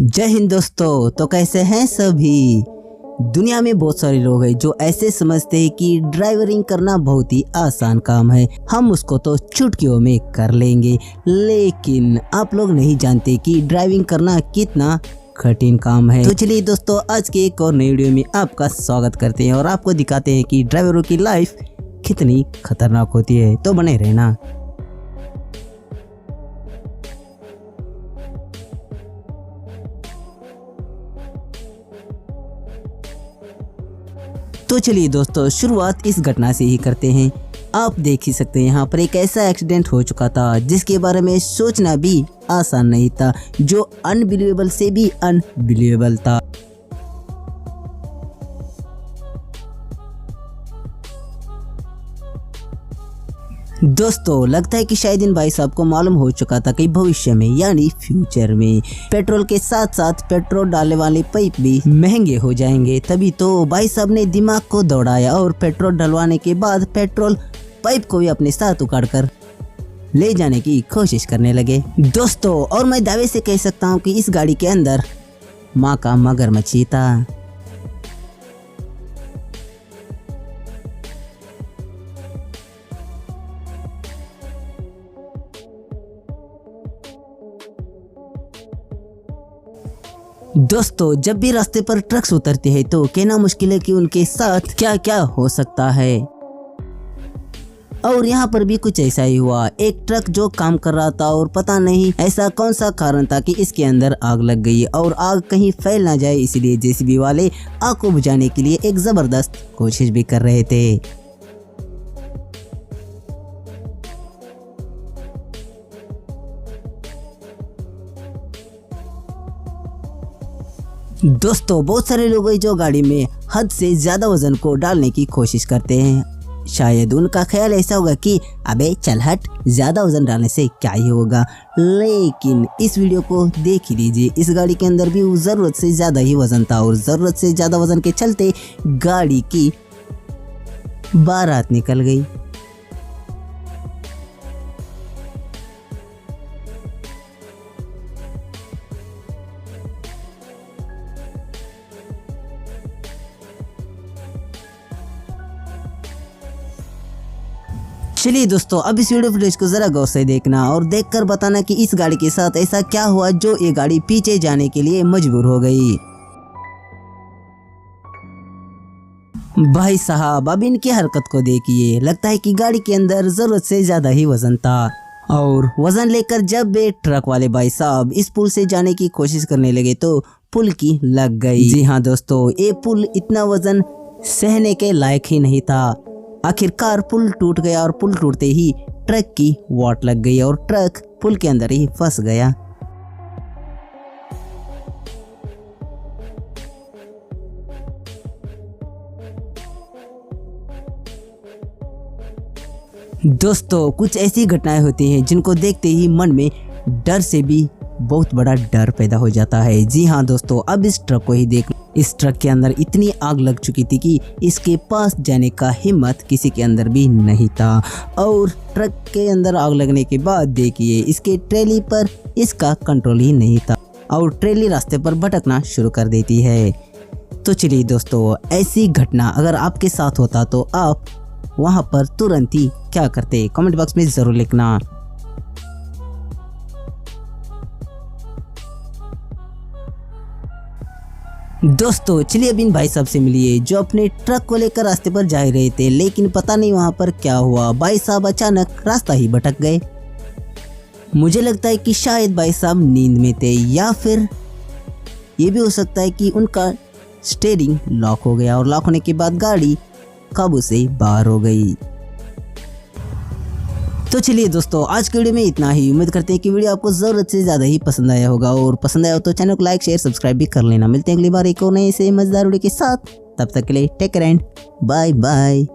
जय हिंद दोस्तों। तो कैसे हैं सभी। दुनिया में बहुत सारे लोग हैं जो ऐसे समझते हैं कि ड्राइवरिंग करना बहुत ही आसान काम है, हम उसको तो चुटकियों में कर लेंगे। लेकिन आप लोग नहीं जानते कि ड्राइविंग करना कितना कठिन काम है। तो चलिए दोस्तों, आज के एक और नई वीडियो में आपका स्वागत करते हैं और आपको दिखाते हैं कि ड्राइवरों की लाइफ कितनी खतरनाक होती है। तो बने रहना। तो चलिए दोस्तों, शुरुआत इस घटना से ही करते हैं। आप देख ही सकते हैं यहाँ पर एक ऐसा एक्सीडेंट हो चुका था जिसके बारे में सोचना भी आसान नहीं था, जो अनबिलीवेबल से भी अनबिलीवेबल था। दोस्तों, लगता है कि शायद इन भाई साहब को मालूम हो चुका था कि भविष्य में यानी फ्यूचर में पेट्रोल के साथ साथ पेट्रोल डालने वाले पाइप भी महंगे हो जाएंगे। तभी तो भाई साहब ने दिमाग को दौड़ाया और पेट्रोल डलवाने के बाद पेट्रोल पाइप को भी अपने साथ उखाड़कर ले जाने की कोशिश करने लगे। दोस्तों, और मैं दावे से कह सकता हूँ कि इस गाड़ी के अंदर माँ का मगरमच्छ था। दोस्तों, जब भी रास्ते पर ट्रक्स उतरते हैं तो कहना मुश्किल है कि उनके साथ क्या क्या हो सकता है। और यहाँ पर भी कुछ ऐसा ही हुआ। एक ट्रक जो काम कर रहा था और पता नहीं ऐसा कौन सा कारण था कि इसके अंदर आग लग गई और आग कहीं फैल ना जाए, इसलिए जेसीबी वाले आग को बुझाने के लिए एक जबरदस्त कोशिश भी कर रहे थे। दोस्तों, बहुत सारे लोग हैं जो गाड़ी में हद से ज्यादा वजन को डालने की कोशिश करते हैं। शायद उनका ख्याल ऐसा होगा कि अबे चल हट, ज्यादा वजन डालने से क्या ही होगा। लेकिन इस वीडियो को देख ही लीजिए, इस गाड़ी के अंदर भी जरूरत से ज्यादा ही वजन था और जरूरत से ज्यादा वजन के चलते गाड़ी की बारात निकल गई। चलिए दोस्तों, अब इस वीडियो फुटेज को जरा गौर से देखना और देखकर बताना कि इस गाड़ी के साथ ऐसा क्या हुआ जो ये गाड़ी पीछे जाने के लिए मजबूर हो गई। भाई साहब, अब इनकी हरकत को देखिए। लगता है कि गाड़ी के अंदर जरूरत से ज्यादा ही वजन था और वजन लेकर जब वे ट्रक वाले भाई साहब इस पुल से जाने की कोशिश करने लगे तो पुल की लग गई। जी हाँ दोस्तों, ये पुल इतना वजन सहने के लायक ही नहीं था। आखिरकार पुल टूट गया और पुल टूटते ही ट्रक की वाट लग गई और ट्रक पुल के अंदर ही फंस गया। दोस्तों, कुछ ऐसी घटनाएं होती हैं जिनको देखते ही मन में डर से भी बहुत बड़ा डर पैदा हो जाता है। जी हाँ दोस्तों, अब इस ट्रक को ही देख। इस ट्रक के अंदर इतनी आग लग चुकी थी कि इसके पास जाने का हिम्मत किसी के अंदर भी नहीं था। और ट्रक के अंदर आग लगने के बाद देखिए, इसके ट्रेली पर इसका कंट्रोल ही नहीं था और ट्रेली रास्ते पर भटकना शुरू कर देती है। तो चलिए दोस्तों, ऐसी घटना अगर आपके साथ होता तो आप वहां पर तुरंत ही क्या करते, कमेंट बॉक्स में जरूर लिखना। दोस्तों, चलिए अब इन भाई साहब से मिलिए जो अपने ट्रक को लेकर रास्ते पर जा रहे थे, लेकिन पता नहीं वहां पर क्या हुआ। भाई साहब अचानक रास्ता ही भटक गए। मुझे लगता है कि शायद भाई साहब नींद में थे या फिर ये भी हो सकता है कि उनका स्टीयरिंग लॉक हो गया और लॉक होने के बाद गाड़ी काबू से बाहर हो गई। तो चलिए दोस्तों, आज के वीडियो में इतना ही। उम्मीद करते हैं कि वीडियो आपको जरूरत से ज्यादा ही पसंद आया होगा और पसंद आया हो तो चैनल को लाइक शेयर सब्सक्राइब भी कर लेना। मिलते हैं अगली बार एक और नए से मजेदार वीडियो के साथ। तब तक के लिए take care and bye bye.